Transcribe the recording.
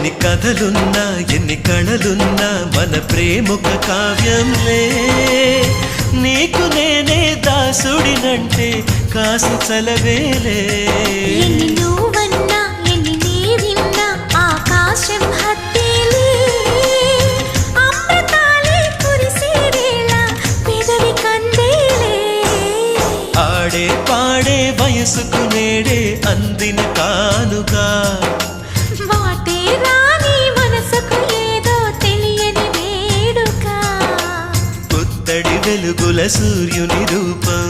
ఎన్ని కథలున్నా ఎన్ని కళలున్నా మన ప్రేమొక కావ్యంలే నీకు నేనే దాసుడినంటే కాసు చలవేలే ఎన్ని నువ్వన్నా ఎన్ని నీవిన్నా ఆకాశం హత్తేలే అమృతాలే కురిసే వేళ పెదవి కందేలే ఆడే పాడే వయసుకు నేడే అందిన కానుగా వాటే రాని మనసుకు ఏదో తెలియని వేడుక పుత్తడి వెలుగుల సూర్యుని రూపం